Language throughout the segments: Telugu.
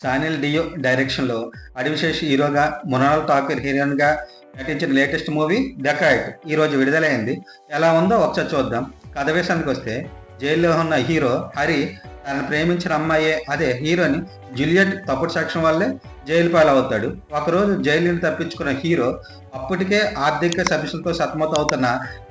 సానిల్ డియో డైరెక్షన్‌లో 'అడివిశేష్' హీరోగా, మృణాల్ ఠాకూర్ హీరోయిన్‌గా నటించిన లేటెస్ట్ మూవీ 'డకాయిట్' ఈరోజు విడుదలైంది. ఎలా ఉందో ఒకసారి చూద్దాం. కథ విషయానికొస్తే, జైల్లో ఉన్న హీరో హరి తనను ప్రేమించిన అమ్మాయే అదే హీరోయిన్ జూలియట్ తప్పుడు సాక్ష్యం వల్లే జైలు పాలవుతాడు. ఒకరోజు జైలు నుండి తప్పించుకున్న హీరో అప్పటికే ఆర్థిక సమస్యలతో సతమతమవుతున్న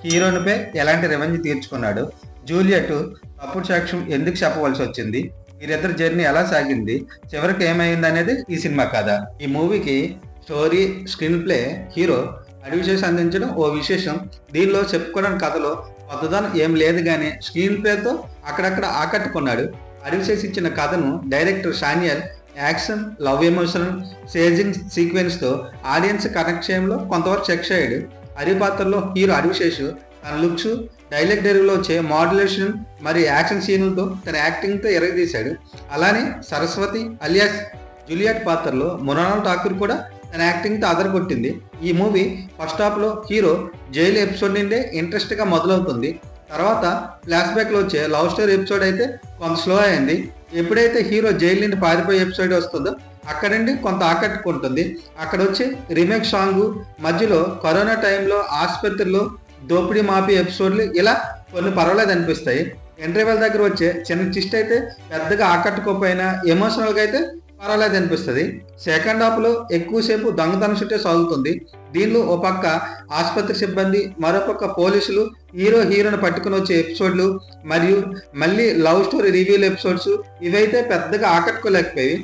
హీరోయిన్‌పై ఎలాంటి రివెంజ్ తీర్చుకున్నాడు? జూలియట్ తప్పుడు సాక్ష్యం ఎందుకు చెప్పవలసి వచ్చింది? వీరిద్దరి జర్నీ ఎలా సాగింది? చివరికి ఏమైందనేది ఈ సినిమా కథ. ఈ మూవీకి story, screen play, hero Adivi Sesh అందించడం ఓ విశేషం. దీనిలో చెప్పుకోవడానికి కథలో కొత్తదనం ఏం లేదు కానీ స్క్రీన్ ప్లేతో అక్కడక్కడ ఆకట్టుకున్నాడు. అడివిశేష్ ఇచ్చిన కథను director సానియల్ action, love emotional, సేజింగ్ సీక్వెన్స్తో audience connect చేయడంలో కొంతవరకు సక్సెస్ అయ్యాడు. హరి పాత్రలో హీరో అడివిశేష్ తన లుక్స్, డైలాగ్ డెలివరీలో వచ్చే మాడ్యులేషన్ మరియు యాక్షన్ సీన్లతో తన యాక్టింగ్తో ఎరగదీశాడు. అలానే సరస్వతి అలియాస్ జూలియట్ పాత్రలో మృణాల్ ఠాకూర్ కూడా తన యాక్టింగ్తో అదరగొట్టింది. ఈ మూవీ ఫస్ట్ హాఫ్లో హీరో జైలు ఎపిసోడ్ నుండే ఇంట్రెస్ట్గా మొదలవుతుంది. తర్వాత ఫ్లాష్ బ్యాక్లో వచ్చే లవ్ స్టోరీ ఎపిసోడ్ అయితే కొంత స్లో అయింది. ఎప్పుడైతే హీరో జైలు నుండి పారిపోయే ఎపిసోడ్ వస్తుందో అక్కడ నుండి కొంత ఆకట్టుకుంటుంది. అక్కడ వచ్చి రీమేక్ సాంగ్, మధ్యలో కరోనా టైంలో ఆసుపత్రిలో దోపిడీ మాఫీ ఎపిసోడ్లు ఇలా కొన్ని పర్వాలేదు అనిపిస్తాయి. ఇంటర్వెల్ దగ్గర వచ్చే చిన్న ట్విస్ట్ అయితే పెద్దగా ఆకట్టుకోకపోయినా ఎమోషనల్గా అయితే పర్వాలేదు అనిపిస్తుంది. సెకండ్ హాఫ్లో ఎక్కువసేపు దొంగతనం చుట్టే సాగుతుంది. దీనిలో ఓ పక్క ఆసుపత్రి సిబ్బంది, మరోపక్క పోలీసులు హీరోని పట్టుకుని వచ్చే ఎపిసోడ్లు మరియు మళ్ళీ లవ్ స్టోరీ రివ్యూల్ ఎపిసోడ్స్ ఇవైతే పెద్దగా ఆకట్టుకోలేకపోయి.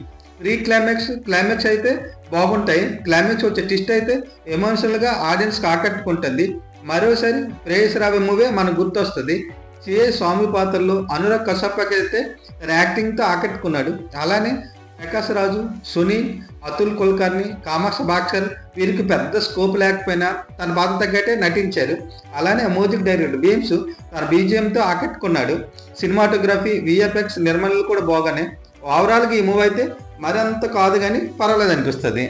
క్లైమాక్స్ అయితే బాగుంటాయి. క్లైమాక్స్ వచ్చే ట్విస్ట్ అయితే ఎమోషనల్గా ఆడియన్స్కి ఆకట్టుకుంటుంది. మరోసారి ప్రేయస్ రావే మూవీ మనకు గుర్తొస్తుంది. సిఏ స్వామి పాత్రలో అనురాగ్ కశ్యప్కి అయితే తన యాక్టింగ్తో ఆకట్టుకున్నాడు. అలానే ప్రకాష్ రాజు, సునీల్, అతుల్ కుల్కర్ని, కామాక్ష బాక్సర్ వీరికి పెద్ద స్కోప్ లేకపోయినా తన పాత్ర తగ్గట్టే నటించారు. అలానే మ్యూజిక్ డైరెక్టర్ బీమ్స్ తన బీజిఎంతో ఆకట్టుకున్నాడు. సినిమాటోగ్రఫీ, విఎఫ్ఎక్స్ నిర్మాణాలు కూడా బాగానే. ఓవరాల్గా ఈ మూవీ అయితే మరింత కాదు కానీ పర్వాలేదు అనిపిస్తుంది.